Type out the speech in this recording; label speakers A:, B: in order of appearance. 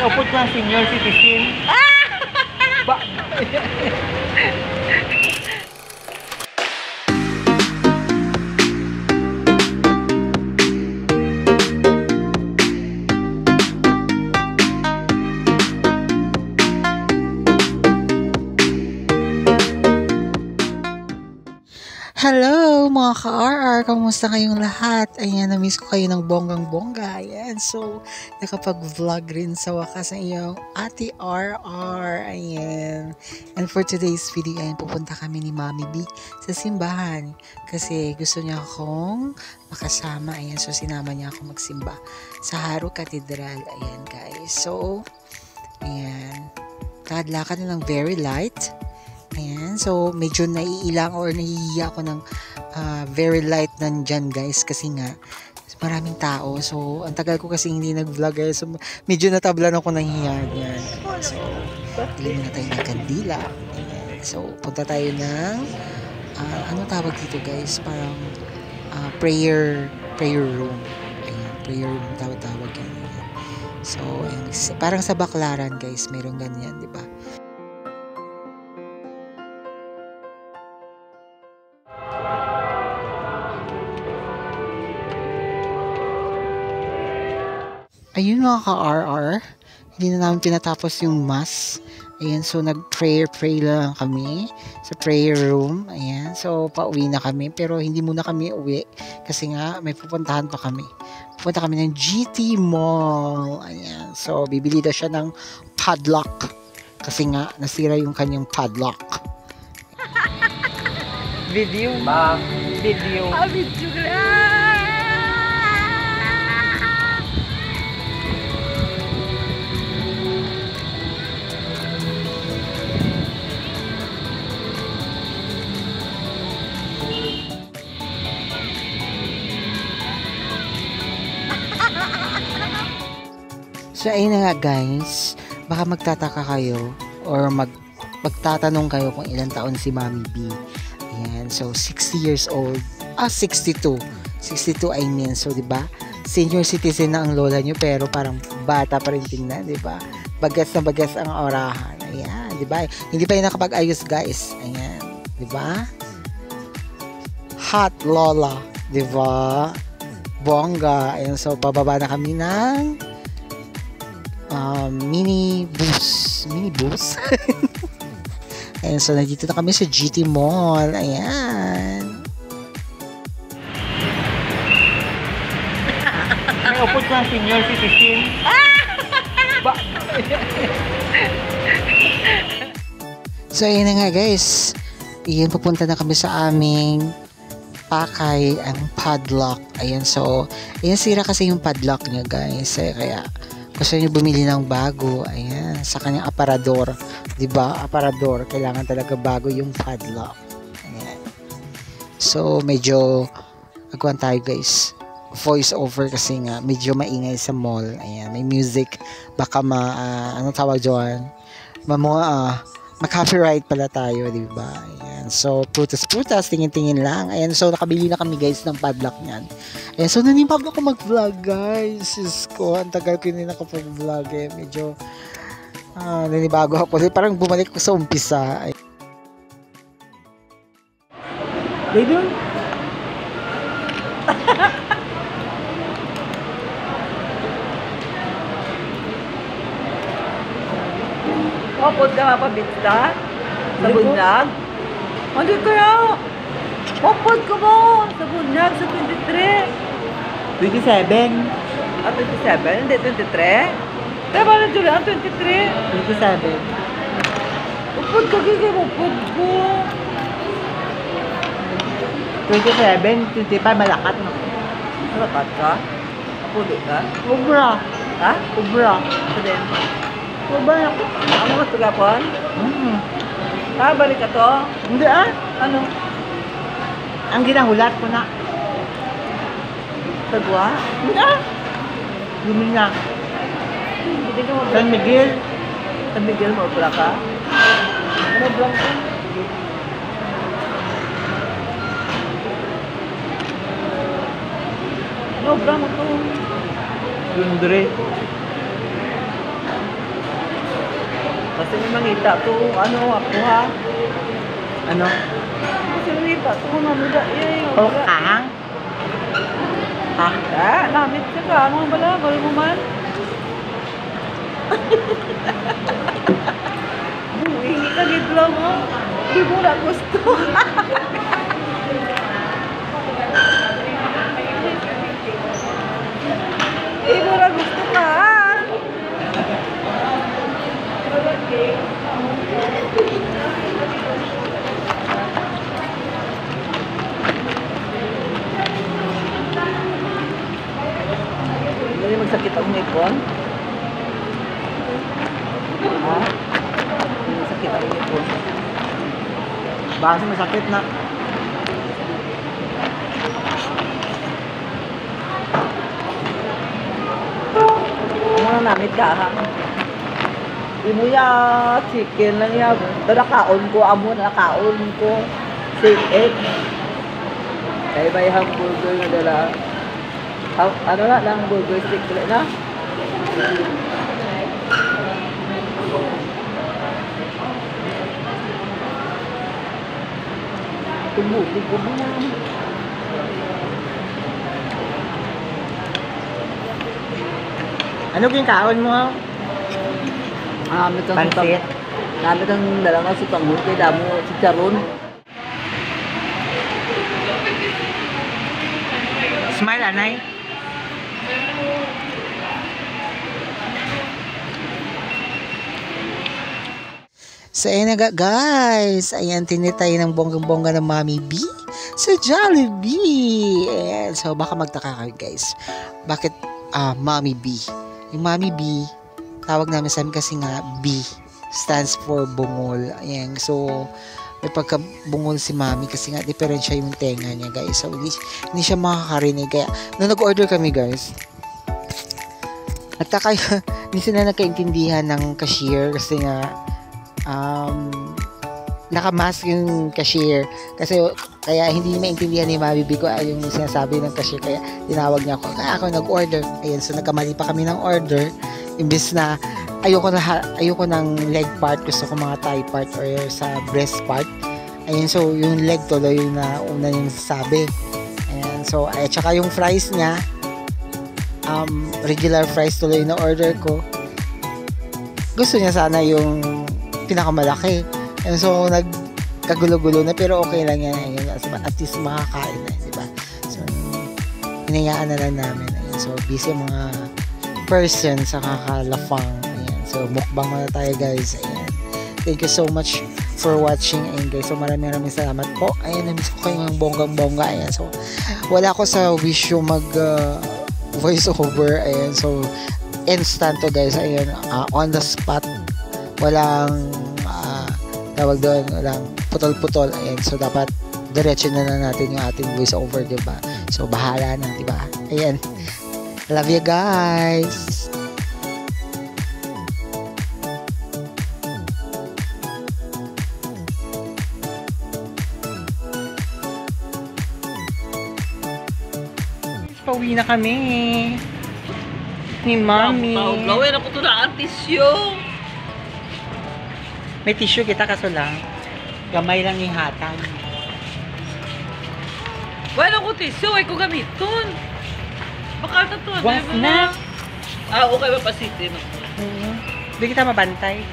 A: upod ko ng senior citizen. Ba
B: Hello mga ka-RR! Kamusta kayong lahat? Ayan, na-miss ko kayo ng bonggang-bongga. Ayan, so nakapag-vlog rin sa wakas ng iyong Ate RR. Ayan. And for today's video, ayan, pupunta kami ni Mami B sa simbahan. Kasi gusto niya akong makasama. Ayan, so sinama niya ako magsimba sa Haro Cathedral. Ayan guys. So, ayan. Lakad na lang very light. Ayan, so medyo naiilang or nahihiya ako ng very light nandyan guys kasi nga maraming tao. So ang tagal ko kasi hindi nag-vlog guys. So medyo natablan ako ng hiya niyan. So bili na tayo ng kandila. Ayan. So punta tayo ng ano tawag dito guys? Parang prayer room. Ayan, prayer room tawag yan. So ayan, parang sa Baklaran guys, merong ganyan, di ba? Ayun mga ka-RR, hindi na namin pinatapos yung mass. Ayan, so nag-pray lang kami sa prayer room. Ayan, so pauwi na kami. Pero hindi muna kami uwi kasi nga may pupuntahan pa kami. Pupunta kami ng GT Mall. Ayan, so bibili na siya ng padlock kasi nga nasira yung kanyang padlock.
A: video ba? Video.
B: Video ka! So ayun na nga guys, baka magtataka kayo or magtatanong kayo kung ilang taon si Mami B. Ayan, so 60 years old. 62. 62 I mean. So 'di ba? Senior citizen na ang lola niyo pero parang bata pa rin tingnan, 'di ba? Bagas na bagas ang orahan. Ayan, 'di ba? Hindi pa 'yung nakapag-ayos guys. Ayan, 'di ba? Hot lola, 'di ba? Bongga. Ayan, so pababa na kami ng mini bus. Ayan, so nandito na kami sa GT Mall. Ayan.
A: May upod ko ng senior citizen. Ba
B: So ayan na nga guys. Iyon, pupunta na kami sa aming pakay, ang padlock. Ayan, so ayan, sira kasi yung padlock niya guys. Kaya gusto niyo bumili ng bago, ayan, sa kanyang aparador, 'di ba? Aparador, kailangan talaga bago yung padlock. Ayan. So medyo agwan tayo guys. Voice over kasi nga medyo maingay sa mall. Ayan, may music, baka ano tawag doon? Ma-copyright pala tayo, 'di ba? Ayan. So prutas, tingin-tingin lang. Ayan, so nakabili na kami guys ng padlock niyan. Ayan, so nanimag ako mag-vlog guys. Sis ko, ang tagal ko hindi nakapag-vlog eh. Medyo nanibago ako. Parang bumalik ko sa umpisa.
A: Dito?
C: Mapod ka mapabitsa? Sa bunyag? Hindi kaya. Mapod ka mo sa bunyag sa 23.
A: 27.
C: 27? Hindi 23? Kaya ba na Julian 23?
A: 27.
C: Mapod ka kaya mapod ko.
A: 27, 25, malakat no.
C: Malakat ka? Mapuli ka?
A: Ubra.
C: Ha?
A: Ubra.
C: Ito din.
A: Ubra ako.
C: Ang mga tulapon? Balik ka to?
A: Hindi
C: Ano?
A: Ang ginahulat ko na.
C: Tagwa?
A: Hindi Lumi na.
C: Hindi ka mabula.
A: San Miguel.
C: San Miguel mabula ka? Ano blank ka? Ano blank mo to?
A: Lundre.
C: Kasi may mangita to, ano, ako ha?
B: Ano?
C: Kasi mangita to, namula.
B: O kahang? Ha?
C: Namit ka ka, ano bala, bala mo man. Hingi ka dito lang mo. Hindi mo na gusto. Hindi mo na gusto ka. Hindi magsakit ang ngipon. Ha? Hindi magsakit ang ngipon.
B: Baka masakit na.
C: Ano namit ka ha? Imo ya chicken lang ya. Nakaon ko amo, nakaon ko. Save it. Kaya may hamburger na dala. Ano na lang burger stick ulit na? Tumulig ko na.
B: Ano yung kaon mo? Pansit?
C: Namit ang dalangan si Panghul kay damo si Charon.
B: Smile, anay. So, ayan na guys. Ayan, tinitay ng bonggang-bongga ng Mami B sa Jollibee. Ayan. So, baka magtaka kayo guys. Bakit Mami B? Yung Mami B, tawag namin sa amin kasi nga B stands for bungol. Ayan. So, may pagkabungol si Mami kasi nga diferensya yung tenga niya guys. So, hindi siya makakarinig. Kaya, nung nag-order kami guys, hindi sila nagkaintindihan ng cashier kasi nga nakamask yung cashier kasi kaya hindi maintindihan ni Mami B ko yung sinasabi ng cashier kaya tinawag niya ako kaya ako nag-order. Ayan, so nagkamali pa kami ng order imbes na ayoko ng leg part, gusto ko mga thigh part or sa breast part. Ayan, so yung leg tuloy yung una yung sabi. Ayan, so at saka yung fries niya regular fries tuloy na order ko. Gusto niya sana yung pinakamalaki. And so, nagkagulo-gulo na pero okay lang yan. Ayun, at least makakain na, di ba? So, hinayaan na lang namin. Ayun, so, busy mga person sa kakalafang. Ayan, so, mukbang muna tayo guys. Ayan. Thank you so much for watching. Ayan guys, so maraming salamat po. Ayan, namiss ko kayo ng bonggang-bongga. Ayan, so, wala ko sa wish yung mag voice over. Ayan, so, instant to guys. Ayan, on the spot. Walang tawag doon, walang putol-putol. Ayan, so dapat diretso na natin yung ating voice over, diba? So bahala na, diba? Ayan, love you guys. Pauwi na kami ni Mami.
C: Gawin ako ito na ang tissue.
B: May tissue kita kaso lang. Gamay lang yung hatag.
C: Wala ko tissue, ay ko gamiton. Baka ito to.
B: Once na.
C: Okay ba pasitin?
B: Hindi kita mabantay.